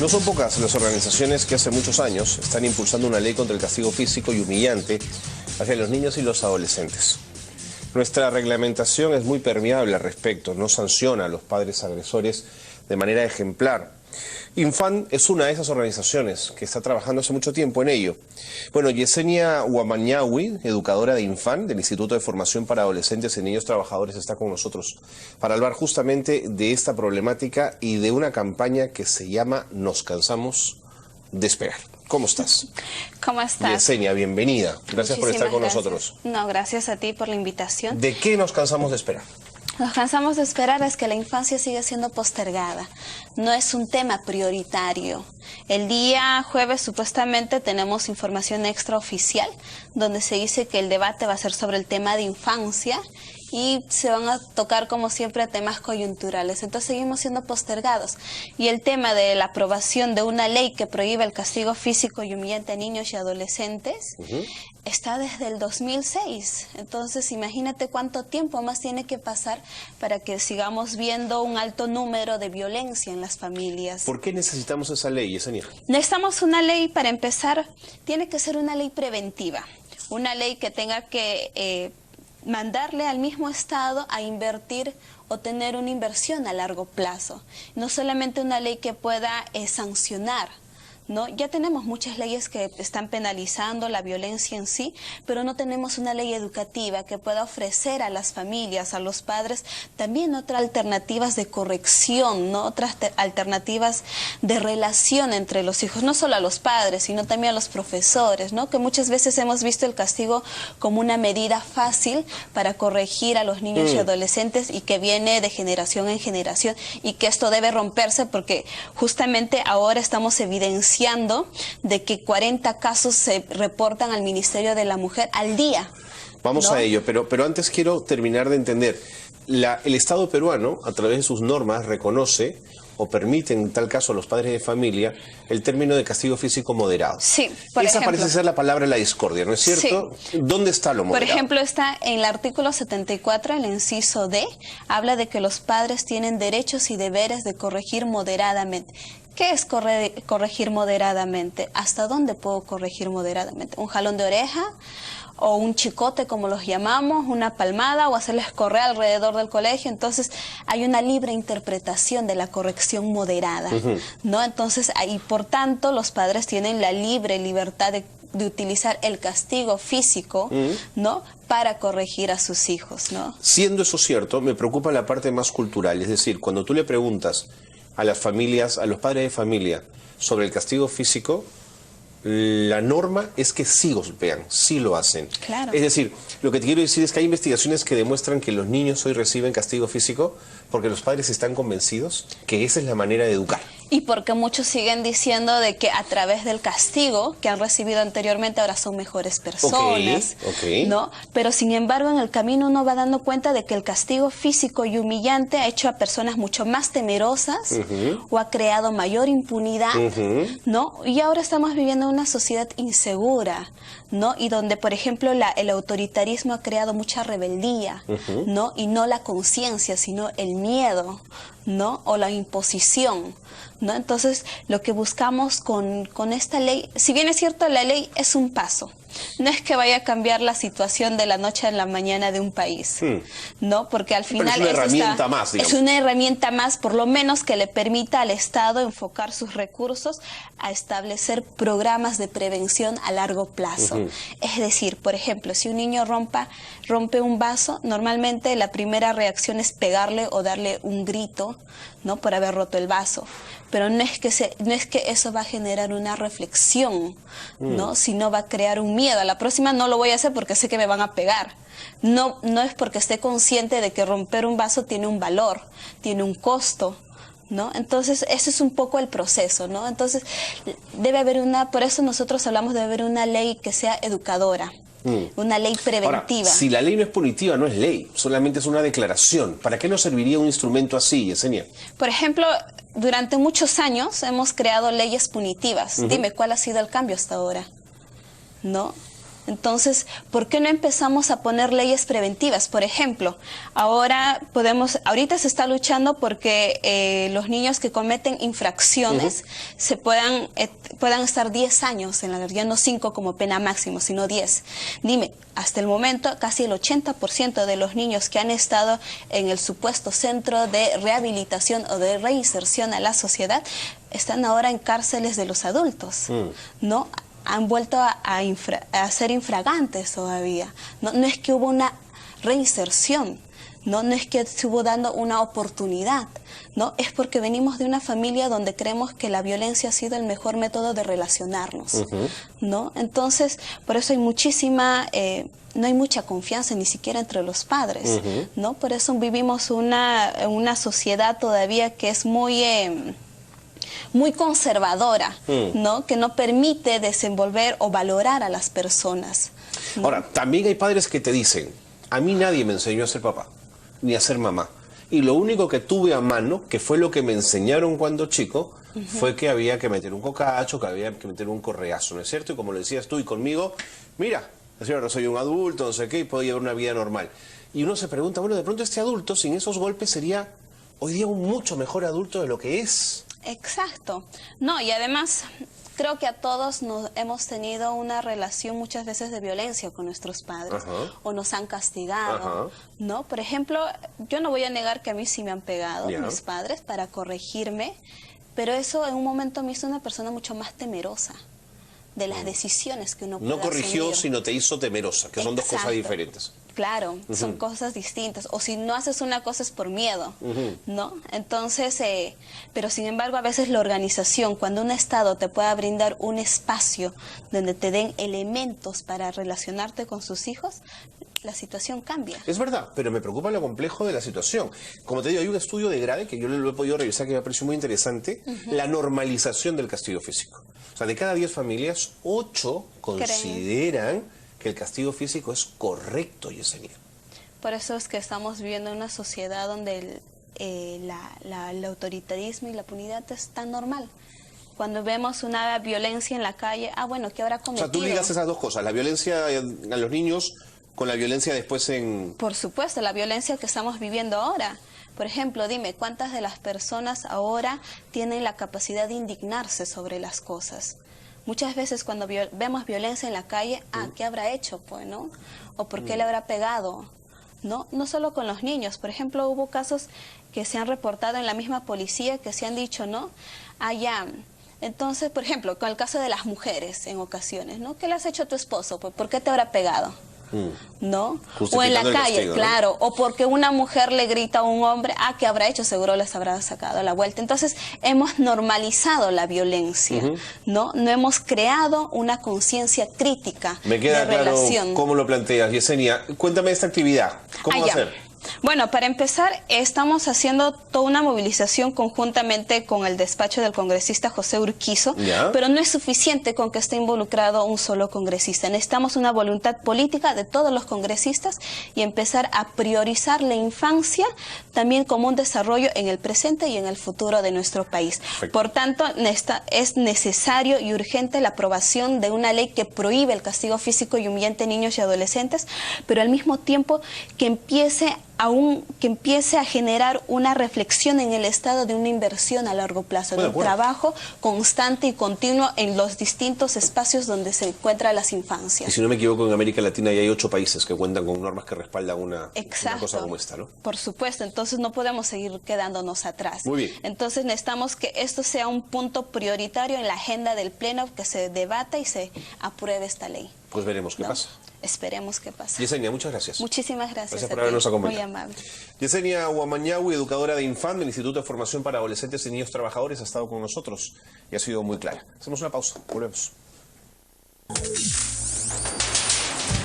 No son pocas las organizaciones que hace muchos años están impulsando una ley contra el castigo físico y humillante hacia los niños y los adolescentes. Nuestra reglamentación es muy permeable al respecto, no sanciona a los padres agresores de manera ejemplar. Infan es una de esas organizaciones que está trabajando hace mucho tiempo en ello. Bueno, Yesenia Huamañahui, educadora de Infan, del Instituto de Formación para Adolescentes y Niños Trabajadores, está con nosotros para hablar justamente de esta problemática y de una campaña que se llama Nos cansamos de esperar. ¿Cómo estás? ¿Cómo estás? Yesenia, bienvenida. Gracias por estar con nosotros. No, gracias a ti por la invitación. ¿De qué nos cansamos de esperar? Nos cansamos de esperar es que la infancia sigue siendo postergada. No es un tema prioritario. El día jueves supuestamente tenemos información extraoficial donde se dice que el debate va a ser sobre el tema de infancia y se van a tocar como siempre temas coyunturales. Entonces seguimos siendo postergados. Y el tema de la aprobación de una ley que prohíbe el castigo físico y humillante a niños y adolescentes está desde el 2006. Entonces imagínate cuánto tiempo más tiene que pasar para que sigamos viendo un alto número de violencia en las familias. ¿Por qué necesitamos esa ley, Yesenia? Necesitamos una ley, para empezar, tiene que ser una ley preventiva. Una ley que tenga que mandarle al mismo Estado a invertir o tener una inversión a largo plazo. No solamente una ley que pueda sancionar, ¿no? Ya tenemos muchas leyes que están penalizando la violencia en sí, pero no tenemos una ley educativa que pueda ofrecer a las familias, a los padres, también otras alternativas de corrección, ¿no? Otras alternativas de relación entre los hijos, no solo a los padres, sino también a los profesores, ¿no? Que muchas veces hemos visto el castigo como una medida fácil para corregir a los niños y adolescentes y que viene de generación en generación y que esto debe romperse porque justamente ahora estamos evidenciando de que 40 casos se reportan al Ministerio de la Mujer al día. Vamos a ello, pero antes quiero terminar de entender. El Estado peruano, a través de sus normas, reconoce o permite, en tal caso a los padres de familia, el término de castigo físico moderado. Sí, por ejemplo. Esa parece ser la palabra de la discordia, ¿no es cierto? Sí. ¿Dónde está lo moderado? Por ejemplo, está en el artículo 74, el inciso D, habla de que los padres tienen derechos y deberes de corregir moderadamente. ¿Qué es corregir moderadamente? ¿Hasta dónde puedo corregir moderadamente? ¿Un jalón de oreja? ¿O un chicote, como los llamamos? ¿Una palmada? ¿O hacerles correr alrededor del colegio? Entonces, hay una libre interpretación de la corrección moderada, ¿no? Entonces, ahí, por tanto, los padres tienen la libre libertad de utilizar el castigo físico, ¿no? Para corregir a sus hijos, ¿no? Siendo eso cierto, me preocupa la parte más cultural. Es decir, cuando tú le preguntas a las familias, a los padres de familia, sobre el castigo físico, la norma es que sí golpean, sí lo hacen. Claro. Es decir, lo que te quiero decir es que hay investigaciones que demuestran que los niños hoy reciben castigo físico porque los padres están convencidos que esa es la manera de educar. Y porque muchos siguen diciendo de que a través del castigo que han recibido anteriormente ahora son mejores personas, ¿no? Pero sin embargo en el camino uno va dando cuenta de que el castigo físico y humillante ha hecho a personas mucho más temerosas o ha creado mayor impunidad, ¿no? Y ahora estamos viviendo una sociedad insegura, ¿no? Y donde, por ejemplo, el autoritarismo ha creado mucha rebeldía, ¿no? Y no la conciencia, sino el miedo, ¿no? O la imposición, ¿no? Entonces, lo que buscamos con esta ley, si bien es cierto, la ley es un paso, no es que vaya a cambiar la situación de la noche a la mañana de un país, ¿no? Porque al final es una herramienta más, digamos. Es una herramienta más, por lo menos que le permita al Estado enfocar sus recursos a establecer programas de prevención a largo plazo. Es decir, por ejemplo, si un niño rompe un vaso, normalmente la primera reacción es pegarle o darle un grito, ¿no? Por haber roto el vaso. Pero no es que eso va a generar una reflexión, ¿no? Sino va a crear un miedo. A la próxima no lo voy a hacer porque sé que me van a pegar. No es porque esté consciente de que romper un vaso tiene un valor, tiene un costo, ¿no? Entonces, ese es un poco el proceso, ¿no? Entonces, debe haber por eso nosotros hablamos de haber una ley que sea educadora. Una ley preventiva. Ahora, si la ley no es punitiva, no es ley, solamente es una declaración. ¿Para qué nos serviría un instrumento así, Yesenia? Por ejemplo, durante muchos años hemos creado leyes punitivas. Dime, ¿cuál ha sido el cambio hasta ahora? ¿No? Entonces, ¿por qué no empezamos a poner leyes preventivas? Por ejemplo, ahorita se está luchando porque los niños que cometen infracciones se puedan estar 10 años en la cárcel, ya no 5 como pena máximo, sino 10. Dime, hasta el momento casi el 80% de los niños que han estado en el supuesto centro de rehabilitación o de reinserción a la sociedad están ahora en cárceles de los adultos, ¿no? Han vuelto a ser infragantes todavía. No es que hubo una reinserción, no es que se hubo dando una oportunidad, no es porque venimos de una familia donde creemos que la violencia ha sido el mejor método de relacionarnos, ¿no? Entonces, por eso hay no hay mucha confianza ni siquiera entre los padres, ¿no? Por eso vivimos una sociedad todavía que es muy conservadora, ¿no? Que no permite desenvolver o valorar a las personas, ¿no? Ahora, también hay padres que te dicen, a mí nadie me enseñó a ser papá, ni a ser mamá. Y lo único que tuve a mano, que fue lo que me enseñaron cuando chico, fue que había que meter un cocacho, que había que meter un correazo, ¿no es cierto? Y como lo decías tú y conmigo, mira, no soy un adulto, no sé qué, y puedo llevar una vida normal. Y uno se pregunta, bueno, de pronto este adulto, sin esos golpes, sería hoy día un mucho mejor adulto de lo que es. Exacto. No, y además creo que a todos hemos tenido una relación muchas veces de violencia con nuestros padres, o nos han castigado, ¿no? Por ejemplo, yo no voy a negar que a mí sí me han pegado mis padres para corregirme, pero eso en un momento me hizo una persona mucho más temerosa de las decisiones que uno puede No corrigió, asumir. Sino te hizo temerosa, que son dos cosas diferentes. Claro, son cosas distintas. O si no haces una cosa es por miedo, ¿no? Entonces, pero sin embargo a veces la organización, cuando un Estado te pueda brindar un espacio donde te den elementos para relacionarte con sus hijos, la situación cambia. Es verdad, pero me preocupa lo complejo de la situación. Como te digo, hay un estudio de Grade que yo lo he podido revisar, que me pareció muy interesante, la normalización del castigo físico. O sea, de cada 10 familias, 8 consideran que el castigo físico es correcto, Yesenia. Por eso es que estamos viviendo en una sociedad donde el autoritarismo y la punidad es tan normal. Cuando vemos una violencia en la calle, bueno, ¿qué habrá cometido? O sea, tú ligas esas dos cosas, la violencia a los niños con la violencia después en... Por supuesto, la violencia que estamos viviendo ahora. Por ejemplo, dime, ¿cuántas de las personas ahora tienen la capacidad de indignarse sobre las cosas? Muchas veces cuando vemos violencia en la calle, ¿qué habrá hecho, pues, no? ¿O por qué le habrá pegado? No solo con los niños. Por ejemplo, hubo casos que se han reportado en la misma policía que se han dicho, ¿no? Ya. Entonces, por ejemplo, con el caso de las mujeres en ocasiones, ¿no? ¿Qué le has hecho a tu esposo? Pues, ¿por qué te habrá pegado? ¿No? O en la calle, castigo, claro, ¿no? O porque una mujer le grita a un hombre, ¿qué habrá hecho? Seguro les habrá sacado a la vuelta. Entonces, hemos normalizado la violencia, ¿no? No hemos creado una conciencia crítica Me queda de relación. Claro cómo lo planteas, Yesenia. Cuéntame esta actividad. ¿Cómo va a ser? Bueno, para empezar, estamos haciendo toda una movilización conjuntamente con el despacho del congresista José Urquizo, pero no es suficiente con que esté involucrado un solo congresista. Necesitamos una voluntad política de todos los congresistas y empezar a priorizar la infancia también como un desarrollo en el presente y en el futuro de nuestro país. Perfecto. Por tanto, es necesario y urgente la aprobación de una ley que prohíbe el castigo físico y humillante a niños y adolescentes, pero al mismo tiempo que empiece a generar una reflexión en el Estado de una inversión a largo plazo, de un trabajo constante y continuo en los distintos espacios donde se encuentran las infancias. Y si no me equivoco, en América Latina ya hay 8 países que cuentan con normas que respaldan una cosa como esta, ¿no? Por supuesto, entonces no podemos seguir quedándonos atrás. Muy bien. Entonces necesitamos que esto sea un punto prioritario en la agenda del Pleno, que se debata y se apruebe esta ley. Pues veremos qué pasa. Esperemos que pase. Yesenia, muchas gracias. Muchísimas gracias. Gracias por habernos acompañado. Muy amable. Yesenia Huamañahui, educadora de Infam del Instituto de Formación para Adolescentes y Niños Trabajadores, ha estado con nosotros y ha sido muy clara. Hacemos una pausa. Volvemos.